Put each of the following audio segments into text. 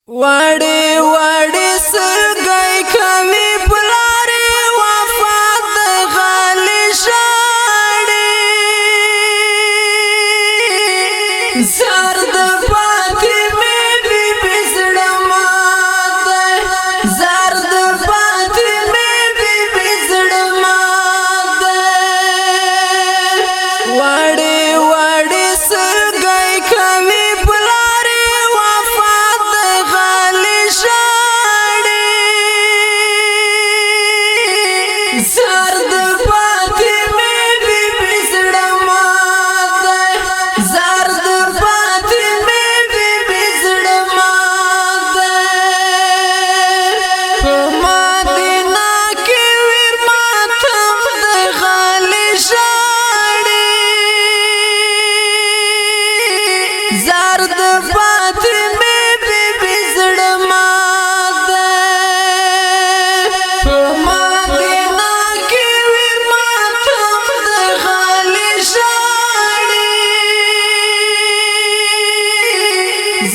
وړې وړې سرګي کوي بلارې وفات غالي شاړې زرد فاطمه بي بي زړه ماته زرد فاطمه بي بي زړه ماته وړې وړې سرګي کوي زرد فاطمه بي بي زړه ماته زرد فاطمه بي بي زړه ماته په مدینه کې ور ماتم د غالي شاړې زرد فاطمه بي بي زړه ماته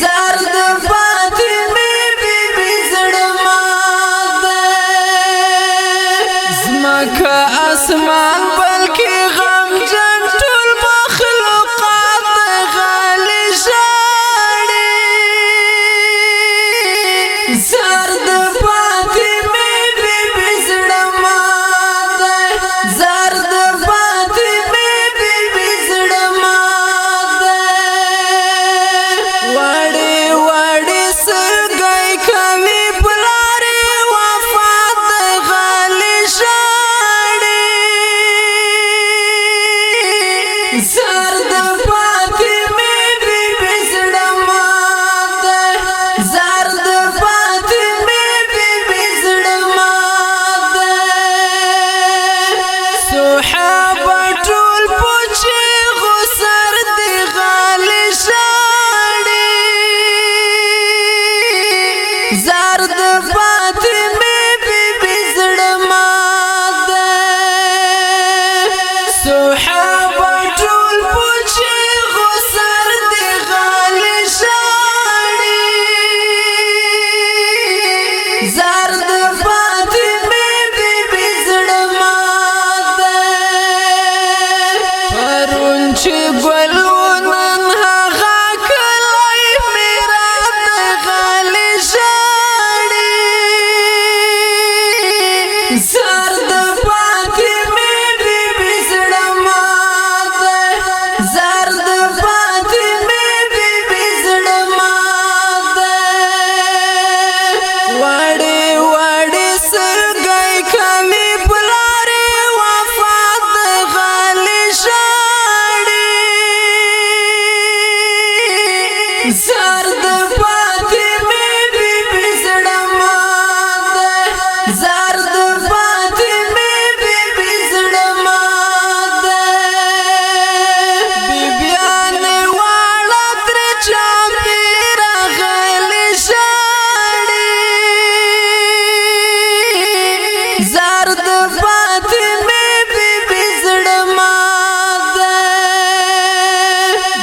زرد فاطمه بي بي زړه ماته زمکه اسمان بلکې غم جن ټول مخلوقات غالي شاړې زرد فاطمه بي بي زړه ماته زرد فاطمه بي بي زړه ماته وړې وړې سرګي کوي بلارې وفات غالي شاړې زرد فاطمه بي بي زړه ماته زرد فاطمه بي بي زړه ماته صحابه ټول پوچې غسر دي غالي شاړې زرد فاطمه بي بي زړه ماته صحابه ټول پوچې غسر دي غالي شاړې زرد فاطمه بي بي زړه ماته پرون چې ګلونن هغه کلی میرات غالي شاړې زرد فاطمه بي بي زړه ماته زرد فاطمه بي بي زړه ماته وړې وړې سرګي کوي بلارې وفات غالي شاړې زرد فاطمه بي بي زړه ماته زرد فاطمه بي بي زړه ماته بيبيانې واړه تر چاپېره غالي شاړې زرد فاطمه بي بي زړه ماته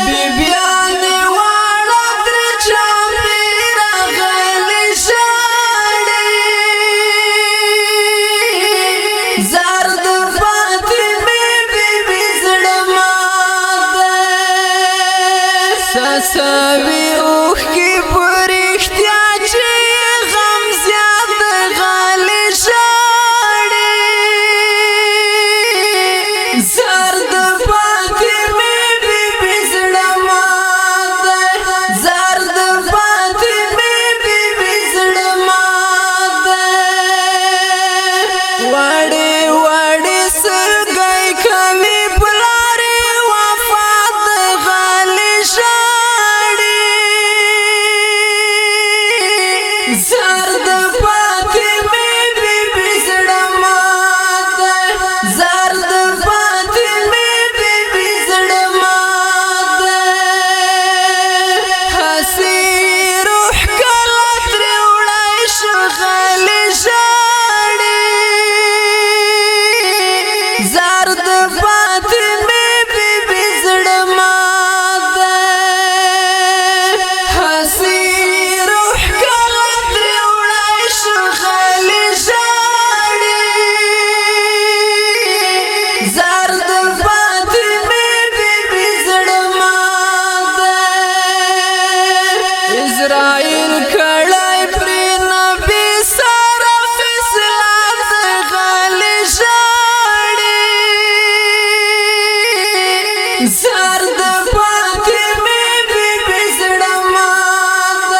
بيبيانې واړه تر چاپېره غالي شاړې زرد فاطمه بي بي زړه ماته سسوي اوښکې په رښتیا چې غم زیات غالي شاړې زرد فاطمه بي بي زړه ماته زرد فاطمه بي بي زړه ماته وړې وړې سرګي کوي بلارې وفات غالي شاړې زرد فاطمه بي بي زړه ماته زرد فاطمه بي بي زړه ماته هسې روح کله ترې وړی شو غالي شاړې زرد فاطمه بي بي زړه ماته هسې روح کله تیر کړای پر نبی سره فیصله د غلی شاړي زار د فاطمه بی بی زړه مات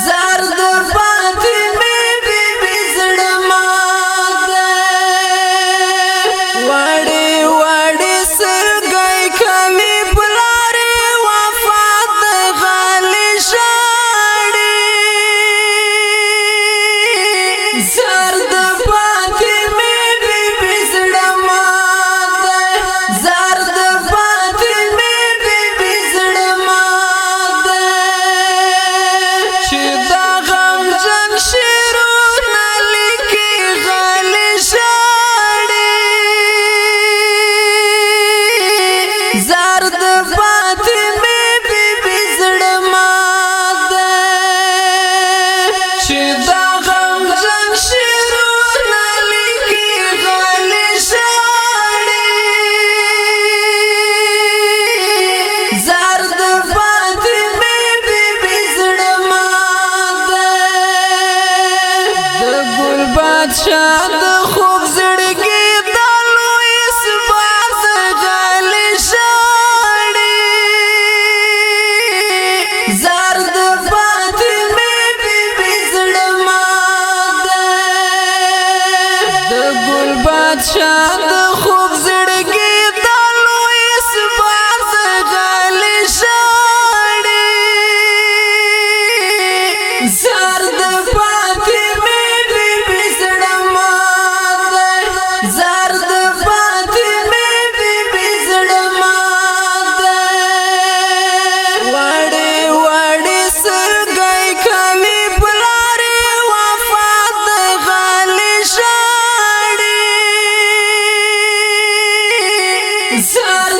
زار د فاطمه بی بی زړه مات وړي وړي سرګي کوي بلاره وفات غالي شاړي زار د فاطمه بی بی زړه مات زار د فاطمه بی بی زړه مات چې دا غم جن شیرونه لیکي غالي شاړي زار د فاطمه بی بی زړه مات چې دا غم جن شیرونه لیکي غالي شاړي زار د فاطمه بی بی زړه مات د ګل بادشاہ د خوب زړګي د لوی سبات غالي شاړي زار د فاطمه بی بی زړه مات د ګل بادشاہ د خوب زړګي د لوی سبات غالي شاړي زار د فاطمه بی بی زړه مات زار د فاطمه بی بی زړه مات وړي وړي سرګي کوي بلاره وفات غالي شاړي زار